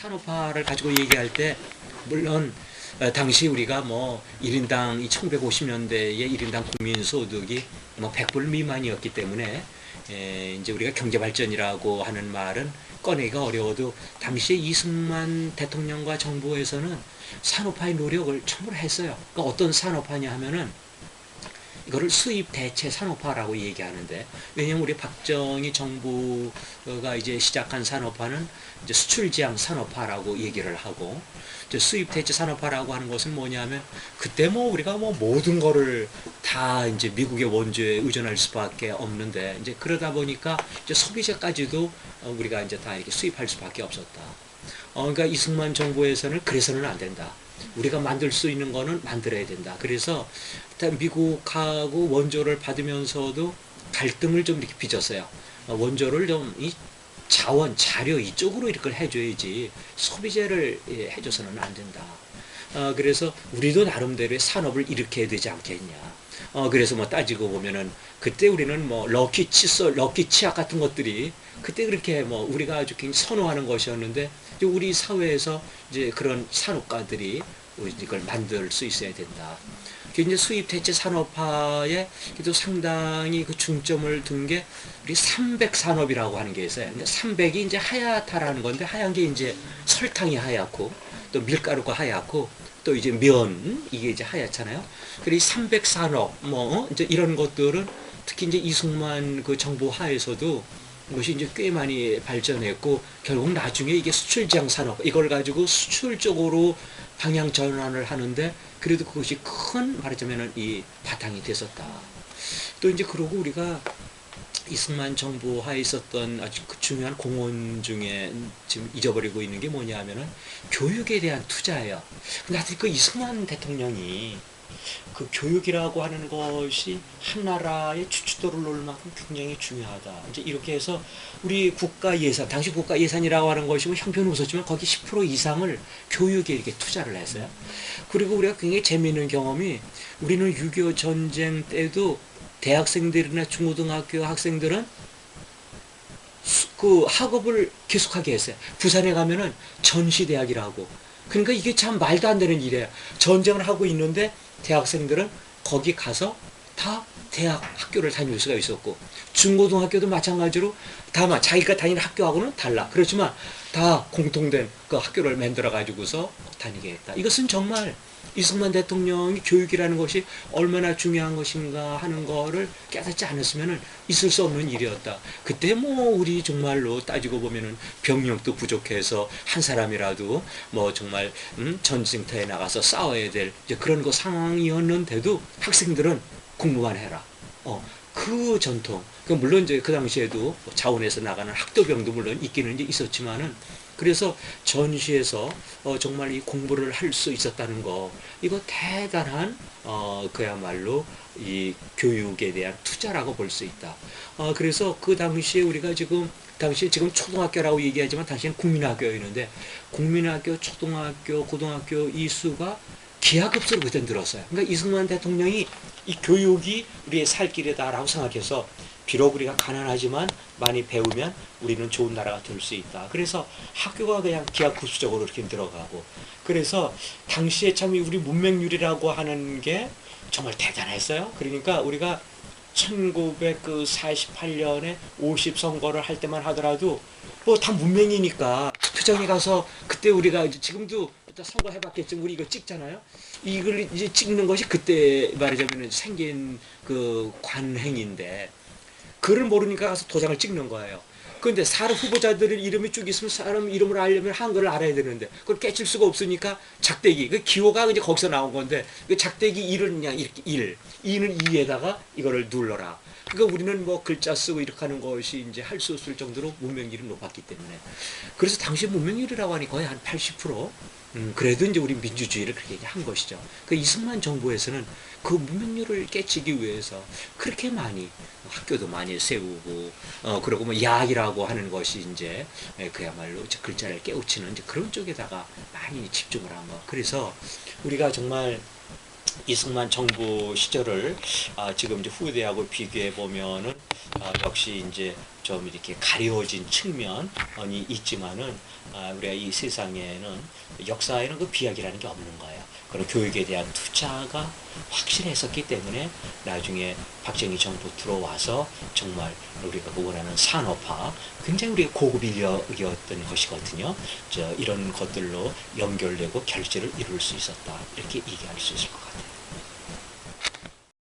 산업화를 가지고 얘기할 때 물론 당시 우리가 뭐 1인당 이 1950년대의 1인당 국민소득이 뭐 100불 미만이었기 때문에 이제 우리가 경제발전이라고 하는 말은 꺼내기가 어려워도 당시에 이승만 대통령과 정부에서는 산업화의 노력을 전부 했어요. 그러니까 어떤 산업화냐 하면은 이거를 수입 대체 산업화라고 얘기하는데, 왜냐면 우리 박정희 정부가 이제 시작한 산업화는 이제 수출 지향 산업화라고 얘기를 하고, 이제 수입 대체 산업화라고 하는 것은 뭐냐면 그때 뭐 우리가 뭐 모든 거를 다 이제 미국의 원조에 의존할 수밖에 없는데, 이제 그러다 보니까 이제 소비재까지도 우리가 이제 다 이렇게 수입할 수밖에 없었다. 그러니까 이승만 정부에서는 그래서는 안 된다. 우리가 만들 수 있는 거는 만들어야 된다. 그래서 일단 미국하고 원조를 받으면서도 갈등을 좀 이렇게 빚었어요. 원조를 좀 이 자원, 자료 이쪽으로 이렇게 해줘야지 소비재를 해줘서는 안 된다. 그래서 우리도 나름대로의 산업을 일으켜야 되지 않겠냐. 그래서 뭐 따지고 보면은 그때 우리는 뭐 럭키 칫솔, 럭키 치약 같은 것들이 그때 그렇게 뭐 우리가 아주 굉장히 선호하는 것이었는데, 우리 사회에서 이제 그런 산업가들이 이걸 만들 수 있어야 된다. 이제 수입 대체 산업화에 또 상당히 그 중점을 둔 게 우리 300 산업이라고 하는 게 있어요. 300이 이제 하얗다라는 건데, 하얀 게 이제 설탕이 하얗고 또 밀가루가 하얗고 또 이제 면 이게 이제 하얗잖아요. 그리고 300 산업 뭐 이제 이런 것들은 특히 이제 이승만 그 정부 하에서도 이것이 이제 꽤 많이 발전했고, 결국 나중에 이게 수출지향 산업 이걸 가지고 수출 쪽으로 방향 전환을 하는데, 그래도 그것이 큰 말하자면은 이 바탕이 됐었다. 또 이제 그러고 우리가 이승만 정부 하에 있었던 아주 중요한 공헌 중에 지금 잊어버리고 있는 게 뭐냐 하면은 교육에 대한 투자예요. 근데 하여튼 그 이승만 대통령이 그 교육이라고 하는 것이 한 나라의 주춧돌을 놓을 만큼 굉장히 중요하다. 이제 이렇게 해서 우리 국가 예산, 당시 국가 예산이라고 하는 것이 뭐 형편은 없었지만 거기 10% 이상을 교육에 이렇게 투자를 했어요. 그리고 우리가 굉장히 재미있는 경험이, 우리는 6.25 전쟁 때도 대학생들이나 중고등학교 학생들은 그 학업을 계속하게 했어요. 부산에 가면은 전시대학이라고. 그러니까 이게 참 말도 안 되는 일이에요. 전쟁을 하고 있는데 대학생들은 거기 가서 다 대학 학교를 다닐 수가 있었고, 중고등학교도 마찬가지로 다만 자기가 다니는 학교하고는 달라. 그렇지만 다 공통된 그 학교를 만들어 가지고서 다니게 했다. 이것은 정말 이승만 대통령이 교육이라는 것이 얼마나 중요한 것인가 하는 거를 깨닫지 않았으면 있을 수 없는 일이었다. 그때 뭐 우리 정말로 따지고 보면은 병력도 부족해서 한 사람이라도 뭐 정말 전쟁터에 나가서 싸워야 될 이제 그런 거 상황이었는데도 학생들은 공부만 해라. 그 전통. 물론 이제 그 당시에도 자원에서 나가는 학도병도 물론 있기는 이제 있었지만은, 그래서 전시에서 정말 이 공부를 할 수 있었다는 거, 이거 대단한 그야말로 이 교육에 대한 투자라고 볼 수 있다. 그래서 그 당시에 우리가 지금 초등학교라고 얘기하지만 당시엔 국민학교였는데, 국민학교, 초등학교, 고등학교 이 수가 기하급수로 그때 늘었어요. 그러니까 이승만 대통령이 이 교육이 우리의 살 길이다라고 생각해서, 비록 우리가 가난하지만 많이 배우면 우리는 좋은 나라가 될 수 있다. 그래서 학교가 그냥 기하급수적으로 이렇게 늘어가고, 그래서 당시에 참 우리 문맹률이라고 하는 게 정말 대단했어요. 그러니까 우리가 1948년에 50선거를 할 때만 하더라도 뭐 다 문맹이니까 투표장에 가서, 그때 우리가 이제 지금도 선거 해봤겠지만 우리 이거 찍잖아요. 이걸 이제 찍는 것이 그때 말하자면 생긴 그 관행인데, 그를 모르니까 가서 도장을 찍는 거예요. 그런데 사람 후보자들의 이름이 쭉 있으면 사람 이름을 알려면 한글을 알아야 되는데 그걸 깨칠 수가 없으니까 작대기, 그 기호가 이제 거기서 나온 건데, 그 작대기 1은 그냥 이렇게 2는 2에다가 이거를 눌러라. 그러니까 우리는 뭐 글자 쓰고 이렇게 하는 것이 이제 할 수 없을 정도로 문맹률이 높았기 때문에, 그래서 당시 문맹률이라고 하니 거의 한 80%. 그래도 이제 우리 민주주의를 그렇게 한 것이죠. 그 이승만 정부에서는 그 문맹률을 깨치기 위해서 그렇게 많이 학교도 많이 세우고, 그리고 뭐 야학이라고 하는 것이 이제 그야말로 글자를 깨우치는 이제 그런 쪽에다가 많이 집중을 한 거. 그래서 우리가 정말 이승만 정부 시절을 지금 이제 후대하고 비교해 보면은 역시 이제 좀 이렇게 가려진 측면이 있지만은 우리가 이 세상에는 역사에는 그 비약이라는 게 없는 거예요. 그런 교육에 대한 투자가 확실했었기 때문에 나중에 박정희 정부 들어와서 정말 우리가 원하는 산업화, 굉장히 우리가 고급 인력이었던 것이거든요. 이런 것들로 연결되고 결실을 이룰 수 있었다, 이렇게 얘기할 수 있을 것 같아요.